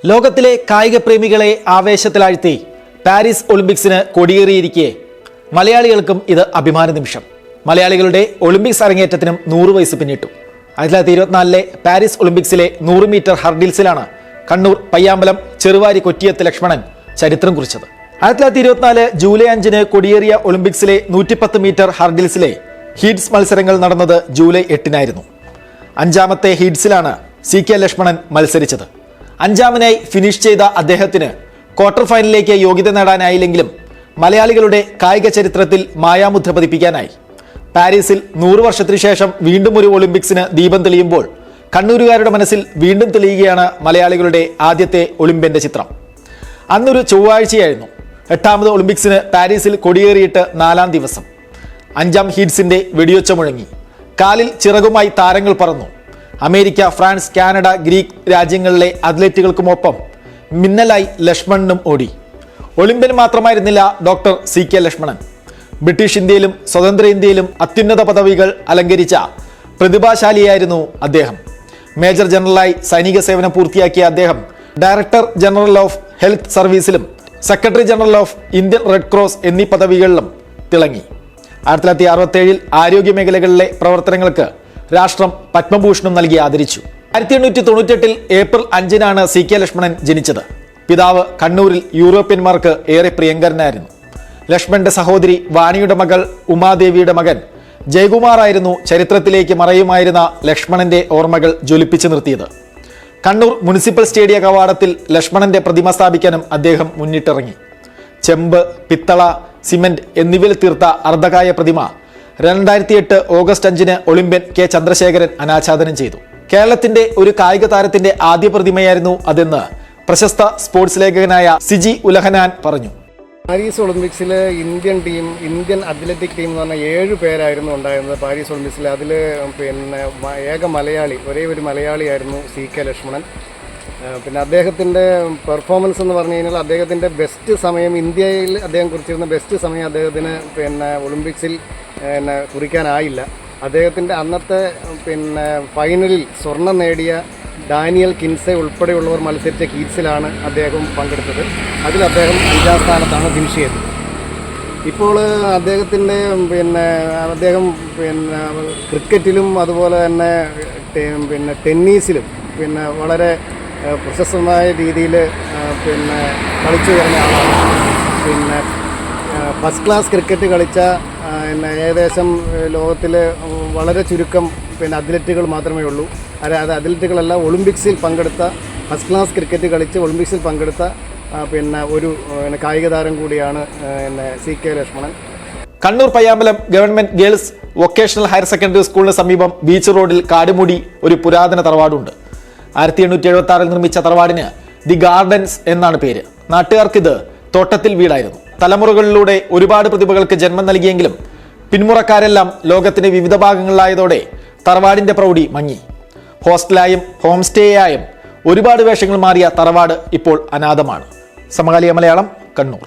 ലോകത്തിലെ കായിക പ്രേമികളെ ആവേശത്തിലാഴ്ത്തി പാരീസ് ഒളിമ്പിക്സിന് കൊടിയേറിയിരിക്കെ മലയാളികൾക്കും ഇത് അഭിമാന നിമിഷം. മലയാളികളുടെ ഒളിമ്പിക്സ് അരങ്ങേറ്റത്തിനും 100 വയസ്സ് പിന്നിട്ടു. 1924 പാരീസ് ഒളിമ്പിക്സിലെ 100 മീറ്റർ ഹർഡിൽസിലാണ് കണ്ണൂർ പയ്യാമ്പലം ചെറുവാരി കൊറ്റിയത്ത് ലക്ഷ്മണൻ ചരിത്രം കുറിച്ചത്. 1924 ജൂലൈ 5 കൊടിയേറിയ ഒളിമ്പിക്സിലെ 110 മീറ്റർ ഹർഡിൽസിലെ ഹീറ്റ്സ് മത്സരങ്ങൾ നടന്നത് ജൂലൈ 8 അഞ്ചാമത്തെ ഹീറ്റ്സിലാണ് CK ലക്ഷ്മണൻ മത്സരിച്ചത്. അഞ്ചാമനായി ഫിനിഷ് ചെയ്ത അദ്ദേഹത്തിന് ക്വാർട്ടർ ഫൈനലിലേക്ക് യോഗ്യത നേടാനായില്ലെങ്കിലും മലയാളികളുടെ കായിക ചരിത്രത്തിൽ മായാമുദ്ര പതിപ്പിക്കാനായി. പാരീസിൽ 100 വർഷത്തിനു ശേഷം വീണ്ടും ഒരു ഒളിമ്പിക്സിന് ദീപം തെളിയുമ്പോൾ കണ്ണൂരുകാരുടെ മനസ്സിൽ വീണ്ടും തെളിയുകയാണ് മലയാളികളുടെ ആദ്യത്തെ ഒളിമ്പ്യന്റെ ചിത്രം. അന്നൊരു ചൊവ്വാഴ്ചയായിരുന്നു. 8ാമത് ഒളിമ്പിക്സിന് പാരീസിൽ കൊടിയേറിയിട്ട് 4ാം ദിവസം. 5ാം ഹീറ്റ്സിന്റെ വെടിയൊച്ച മുഴങ്ങി. കാലിൽ ചിറകുമായി താരങ്ങൾ പറന്നു. അമേരിക്ക, ഫ്രാൻസ്, കാനഡ, ഗ്രീക്ക് രാജ്യങ്ങളിലെ അത്ലറ്റുകൾക്കുമൊപ്പം മിന്നലായി ലക്ഷ്മണനും ഓടി. ഒളിമ്പ്യൻ മാത്രമായിരുന്നില്ല ഡോക്ടർ CK ലക്ഷ്മണൻ. ബ്രിട്ടീഷ് ഇന്ത്യയിലും സ്വതന്ത്ര ഇന്ത്യയിലും അത്യുന്നത പദവികൾ അലങ്കരിച്ച പ്രതിഭാശാലിയായിരുന്നു അദ്ദേഹം. മേജർ ജനറലായി സൈനിക സേവനം പൂർത്തിയാക്കിയ അദ്ദേഹം ഡയറക്ടർ ജനറൽ ഓഫ് ഹെൽത്ത് സർവീസിലും secretary general of Indian red cross എന്നീ പദവികളിലും തിളങ്ങി. 1967 ആരോഗ്യ മേഖലകളിലെ പ്രവർത്തനങ്ങൾക്ക് രാഷ്ട്രം പത്മഭൂഷണം നൽകി ആദരിച്ചു. 1898 ഏപ്രിൽ 5 CK ലക്ഷ്മണൻ ജനിച്ചത്. പിതാവ് കണ്ണൂരിൽ യൂറോപ്യന്മാർക്ക് ഏറെ പ്രിയങ്കരനായിരുന്നു. ലക്ഷ്മണന്റെ സഹോദരി വാണിയുടെ മകൾ ഉമാദേവിയുടെ മകൻ ജയകുമാർ ആയിരുന്നു ചരിത്രത്തിലേക്ക് മറയുമായിരുന്ന ലക്ഷ്മണന്റെ ഓർമ്മകൾ ജ്വലിപ്പിച്ചു നിർത്തിയത്. കണ്ണൂർ മുനിസിപ്പൽ സ്റ്റേഡിയം കവാടത്തിൽ ലക്ഷ്മണന്റെ പ്രതിമ സ്ഥാപിക്കാനും അദ്ദേഹം മുന്നിട്ടിറങ്ങി. ചെമ്പ്, പിത്തള, സിമന്റ് എന്നിവയിൽ തീർത്ത അർദ്ധകായ പ്രതിമ 2008 ഓഗസ്റ്റ് 5 ഒളിമ്പ്യൻ K ചന്ദ്രശേഖരൻ അനാച്ഛാദനം ചെയ്തു. കേരളത്തിന്റെ ഒരു കായിക താരത്തിന്റെ ആദ്യ പ്രതിമയായിരുന്നു അതെന്ന് പ്രശസ്ത സ്പോർട്സ് ലേഖകനായ സിജി ഉലഹനാൻ പറഞ്ഞു. പാരീസ് ഒളിമ്പിക്സിൽ ഇന്ത്യൻ അത്ലറ്റിക് ടീം എന്ന് പറഞ്ഞാൽ 7 പേരായിരുന്നു ഉണ്ടായിരുന്നത് പാരീസ് ഒളിമ്പിക്സിൽ. അതിൽ ഏക മലയാളി, ഒരേ ഒരു മലയാളിയായിരുന്നു CK ലക്ഷ്മണൻ. പിന്നെ അദ്ദേഹത്തിൻ്റെ പെർഫോമൻസ് എന്ന് പറഞ്ഞു കഴിഞ്ഞാൽ അദ്ദേഹത്തിൻ്റെ ബെസ്റ്റ് സമയം, ഇന്ത്യയിൽ അദ്ദേഹം കുറിച്ചിരുന്ന ബെസ്റ്റ് സമയം അദ്ദേഹത്തിന് ഒളിമ്പിക്സിൽ കുറിക്കാനായില്ല. അദ്ദേഹത്തിൻ്റെ അന്നത്തെ ഫൈനലിൽ സ്വർണം നേടിയ ഡാനിയൽ കിൻസെ ഉൾപ്പെടെയുള്ളവർ മത്സരിച്ച ഹീറ്റ്സിലാണ് അദ്ദേഹം പങ്കെടുത്തത്. അതിൽ അദ്ദേഹം 5ാം സ്ഥാനത്താണ് ഫിനിഷ് ചെയ്തത്. ഇപ്പോൾ അദ്ദേഹത്തിൻ്റെ അദ്ദേഹം ക്രിക്കറ്റിലും അതുപോലെ തന്നെ ടെന്നീസിലും വളരെ പ്രശസ്തമായ രീതിയിൽ കളിച്ചു വരുന്ന ആളാണ്. ഫസ്റ്റ് ക്ലാസ് ക്രിക്കറ്റ് കളിച്ച ഏകദേശം ലോകത്തിൽ വളരെ ചുരുക്കം അത്ലറ്റുകൾ മാത്രമേ ഉള്ളൂ. അത് അത്ലറ്റുകളെല്ലാം ഒളിമ്പിക്സിൽ പങ്കെടുത്ത, ഫസ്റ്റ് ക്ലാസ് ക്രിക്കറ്റ് കളിച്ച് ഒളിമ്പിക്സിൽ പങ്കെടുത്ത ഒരു കായിക താരം കൂടിയാണ് CK Lakshmanan. Kannur Payyambalam government girls vocational higher secondary സ്കൂളിന് സമീപം ബീച്ച് റോഡിൽ കാടുമൂടി ഒരു പുരാതന തറവാടുണ്ട്. 1876 നിർമ്മിച്ച തറവാടിന് ദി ഗാർഡൻസ് എന്നാണ് പേര്. നാട്ടുകാർക്ക് ഇത് തോട്ടത്തിൽ വീടായിരുന്നു. തലമുറകളിലൂടെ ഒരുപാട് പ്രതിഭകൾക്ക് ജന്മം നൽകിയെങ്കിലും പിന്മുറക്കാരെല്ലാം ലോകത്തിന്റെ വിവിധ ഭാഗങ്ങളിലായതോടെ തറവാടിന്റെ പ്രൗഢി മങ്ങി. ഹോസ്റ്റലായും ഹോം സ്റ്റേയായും ഒരുപാട് വേഷങ്ങൾ മാറിയ തറവാട് ഇപ്പോൾ അനാഥമാണ്. സമകാലിക മലയാളം, കണ്ണൂർ.